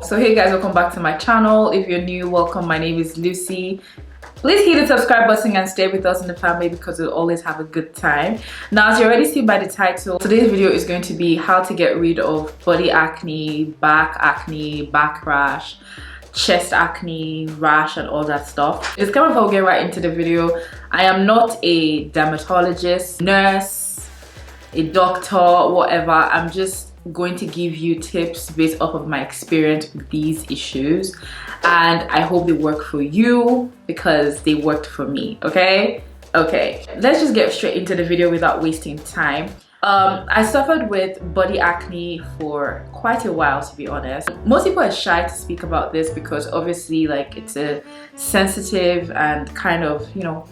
So hey guys, welcome back to my channel. If you're new, welcome. My name is Lucy. Please hit the subscribe button and stay with us in the family because we'll always have a good time. Now, as you already see by the title, today's video is going to be how to get rid of body acne, back rash, chest acne, rash, and all that stuff. It's kind of how we get right into the video. I am not a dermatologist, nurse, a doctor, whatever. I'm just going to give you tips based off of my experience with these issues, and I hope they work for you because they worked for me. Okay, let's just get straight into the video without wasting time. I suffered with body acne for quite a while, to be honest. Most people are shy to speak about this because obviously like it's a sensitive and kind of, you know,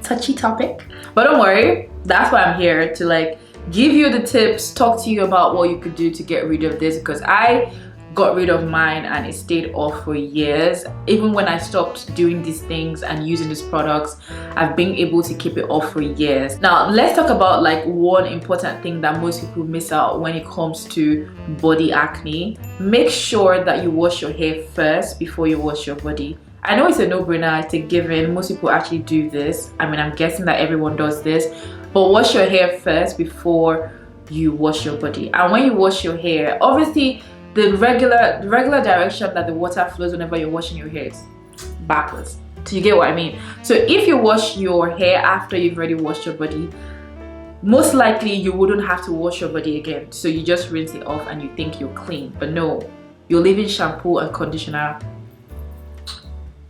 touchy topic, but don't worry, that's why I'm here to like give you the tips, talk to you about what you could do to get rid of this, because I got rid of mine and it stayed off for years. Even when I stopped doing these things and using these products, I've been able to keep it off for years. Now let's talk about like one important thing that most people miss out when it comes to body acne. Make sure that you wash your hair first before you wash your body. I know it's a no-brainer, it's a given, most people actually do this. I mean, I'm guessing that everyone does this, but wash your hair first before you wash your body. And when you wash your hair, obviously the regular direction that the water flows whenever you're washing your hair is backwards. So you get what I mean? So if you wash your hair after you've already washed your body, most likely you wouldn't have to wash your body again. So you just rinse it off and you think you're clean, but no, you're leaving shampoo and conditioner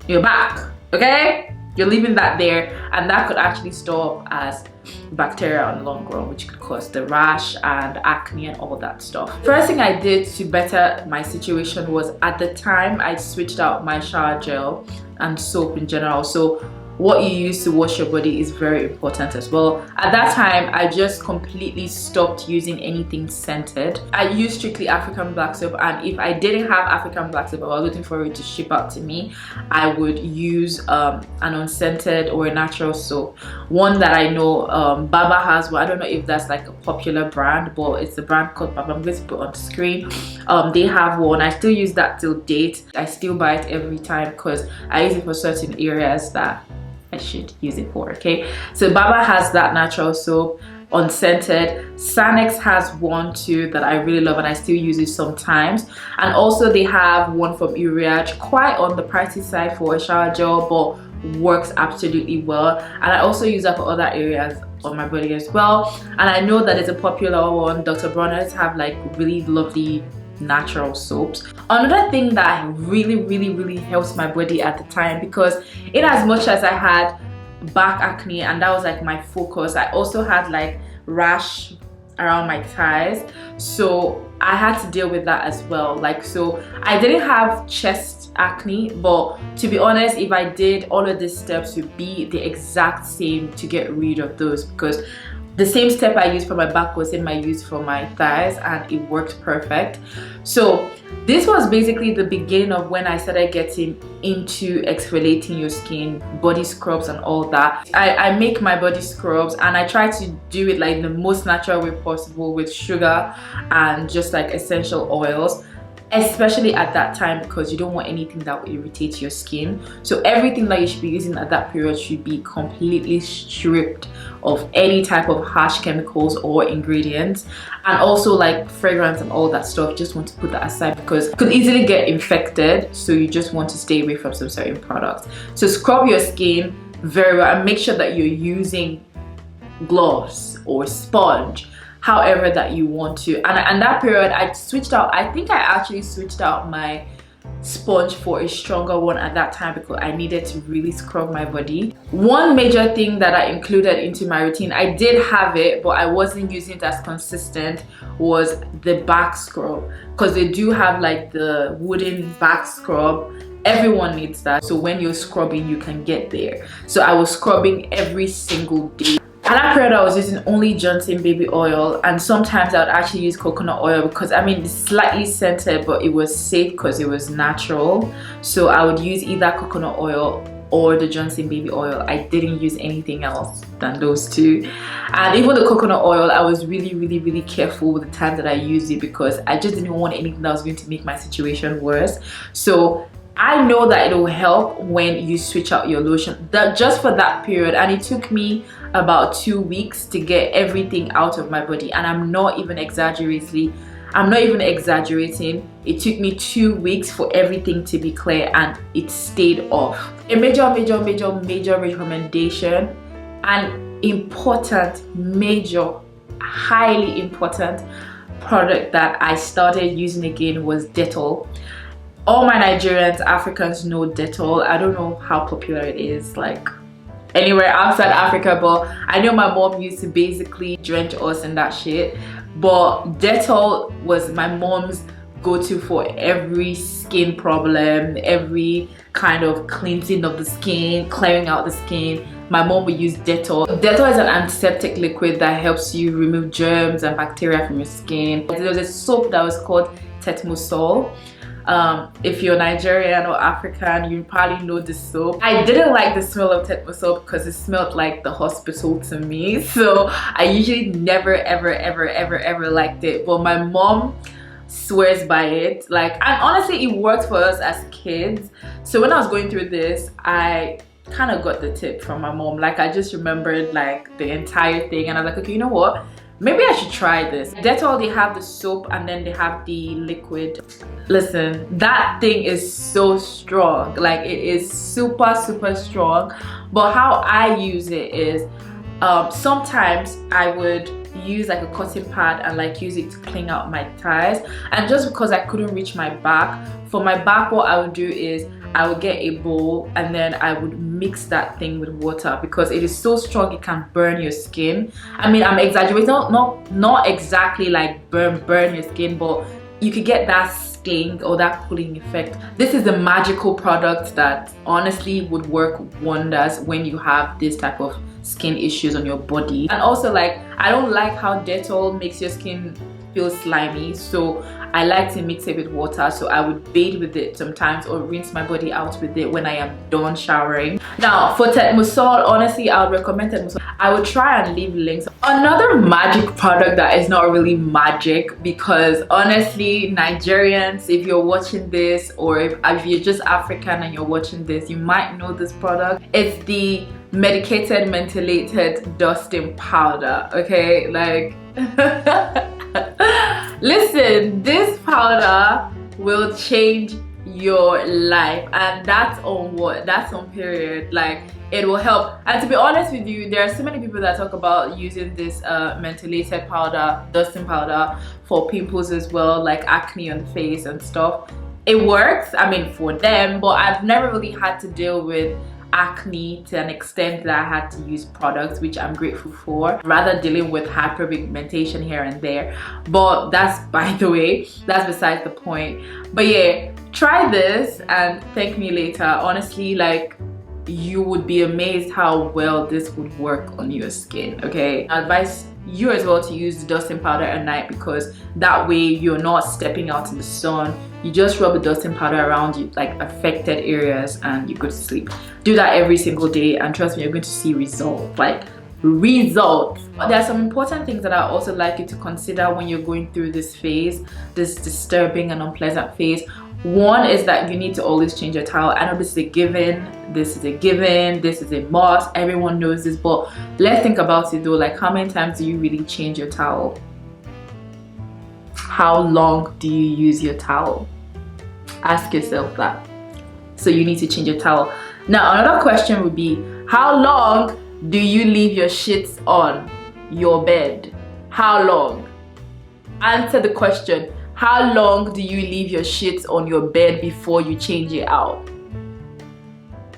your back, okay? You're leaving that there, and that could actually store up as bacteria on the long run, which could cause the rash and acne and all that stuff. First thing I did to better my situation was, at the time I switched out my shower gel and soap in general. So what you use to wash your body is very important as well. At that time, I just completely stopped using anything scented. I used strictly African black soap, and if I didn't have African black soap, I was waiting for it to ship out to me, I would use an unscented or a natural soap. One that I know Baba has, well, I don't know if that's like a popular brand, but it's a brand called Baba. I'm going to put on the screen. They have one. I still use that till date. I still buy it every time because I use it for certain areas that I should use it for. Okay, so Baba has that natural soap, unscented. Sanex has one too that I really love and I still use it sometimes. And also they have one from Uriage, quite on the pricey side for a shower gel, but works absolutely well. And I also use that for other areas on my body as well. And I know that it's a popular one. Dr. Bronner's have like really lovely natural soaps. Another thing that really helps my body at the time, because in as much as I had back acne and that was like my focus, I also had like rash around my thighs, so I had to deal with that as well. Like, so I didn't have chest acne, but to be honest, if I did, all of these steps would be the exact same to get rid of those, because the same step I used for my back was same I used for my thighs, and it worked perfect. So this was basically the beginning of when I started getting into exfoliating your skin, body scrubs and all that. I make my body scrubs and I try to do it like the most natural way possible with sugar and just like essential oils, especially at that time, because you don't want anything that will irritate your skin. So everything that you should be using at that period should be completely stripped of any type of harsh chemicals or ingredients, and also like fragrance and all that stuff. Just want to put that aside because it could easily get infected, so you just want to stay away from some certain products. So scrub your skin very well and make sure that you're using gloves or sponge, however that you want to. And that period I switched out, I think I actually switched out my sponge for a stronger one at that time because I needed to really scrub my body. One major thing that I included into my routine, I did have it but I wasn't using it as consistent, was the back scrub, because they do have like the wooden back scrub. Everyone needs that, so when you're scrubbing you can get there. So I was scrubbing every single day. At that period I was using only Johnson baby oil, and sometimes I would actually use coconut oil because I mean it's slightly scented but it was safe because it was natural. So I would use either coconut oil or the Johnson baby oil. I didn't use anything else than those two. And even the coconut oil, I was really careful with the time that I used it because I just didn't want anything that was going to make my situation worse. So I know that it will help when you switch out your lotion, that just for that period. And it took me about 2 weeks to get everything out of my body, and I'm not even exaggerating. It took me 2 weeks for everything to be clear, and it stayed off. A major recommendation and important, highly important product that I started using again was Dettol. All my Nigerians, Africans know Dettol. I don't know how popular it is like anywhere outside Africa, but I know my mom used to basically drench us in that shit. But Dettol was my mom's go-to for every skin problem, every kind of cleansing of the skin, clearing out the skin. My mom would use Dettol. Dettol is an antiseptic liquid that helps you remove germs and bacteria from your skin. There was a soap that was called Tetmosol. If you're Nigerian or African, you probably know this soap. I didn't like the smell of Tetmosol because it smelled like the hospital to me, so I usually never ever liked it. But my mom swears by it, like, and honestly it worked for us as kids. So when I was going through this, I kind of got the tip from my mom. Like, I just remembered like the entire thing, and I was like, okay, you know what, maybe I should try this. Dettol, they have the soap and then they have the liquid. Listen, that thing is so strong. Like, it is super strong. But how I use it is sometimes I would use like a cotton pad and like use it to clean out my thighs. And just because I couldn't reach my back, for my back, what I would do is I would get a bowl and then I would mix that thing with water because it is so strong it can burn your skin. I mean, I'm exaggerating, not exactly like burn your skin, but you could get that sting or that cooling effect. This is a magical product that honestly would work wonders when you have this type of skin issues on your body. And also, like, I don't like how Dettol makes your skin feel slimy, so I like to mix it with water. So I would bathe with it sometimes or rinse my body out with it when I am done showering. Now for Tetmosol, honestly I would recommend Tetmosol. I would try and leave links. Another magic product that is not really magic, because honestly Nigerians, if you're watching this, or if you're just African and you're watching this, you might know this product. It's the medicated mentholated dustin powder. Okay, like listen, this powder will change your life, and that's on what? That's on period. Like, it will help. And to be honest with you, there are so many people that talk about using this mentholated powder, dustin powder, for pimples as well, like acne on the face and stuff. It works, I mean, for them, but I've never really had to deal with acne to an extent that I had to use products, which I'm grateful for, rather dealing with hyperpigmentation here and there. But that's, by the way, that's besides the point. But yeah, try this and thank me later. Honestly, like, you would be amazed how well this would work on your skin. Okay, I advise you as well to use the dustin powder at night, because that way you're not stepping out in the sun. You just rub the dustin powder around you, like affected areas, and you go to sleep. Do that every single day, and trust me, you're going to see results, like results. There are some important things that I also like you to consider when you're going through this phase, this disturbing and unpleasant phase. One is that you need to always change your towel. I know this is a given, this is a must, everyone knows this, but let's think about it though. Like, how many times do you really change your towel? How long do you use your towel? Ask yourself that. So you need to change your towel. Now another question would be, how long do you leave your shits on your bed? How long? Answer the question. How long do you leave your shit on your bed before you change it out?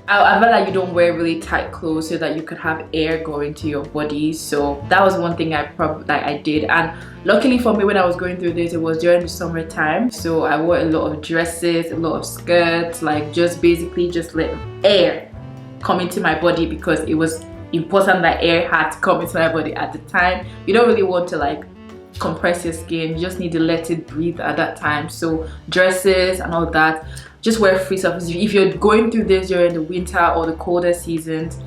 I feel like you don't wear really tight clothes so that you could have air going to your body. So that was one thing I did. And luckily for me, when I was going through this, it was during the summertime. So I wore a lot of dresses, a lot of skirts, like just basically just let air come into my body, because it was important that air had to come into my body at the time. You don't really want to like compress your skin, you just need to let it breathe at that time. So dresses and all that, just wear free surfaces. If you're going through this during the winter or the colder seasons,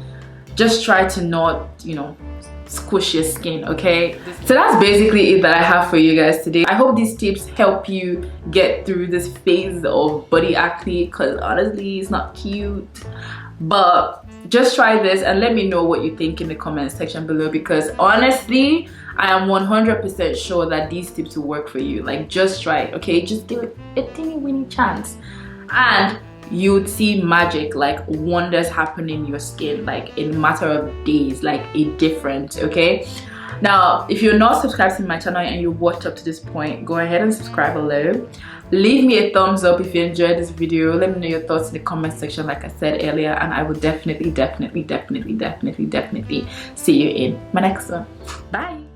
just try to not, you know, squish your skin, okay? So that's basically it that I have for you guys today. I hope these tips help you get through this phase of body acne, because honestly it's not cute. But just try this and let me know what you think in the comment section below, because honestly I am 100% sure that these tips will work for you. Like, just try it, okay? Just give it a teeny weeny chance and you would see magic, like wonders happen in your skin, like in a matter of days, like a difference, okay? Now, if you're not subscribed to my channel and you watched up to this point, go ahead and subscribe below. Leave me a thumbs up if you enjoyed this video. Let me know your thoughts in the comment section, like I said earlier, and I will definitely see you in my next one. Bye.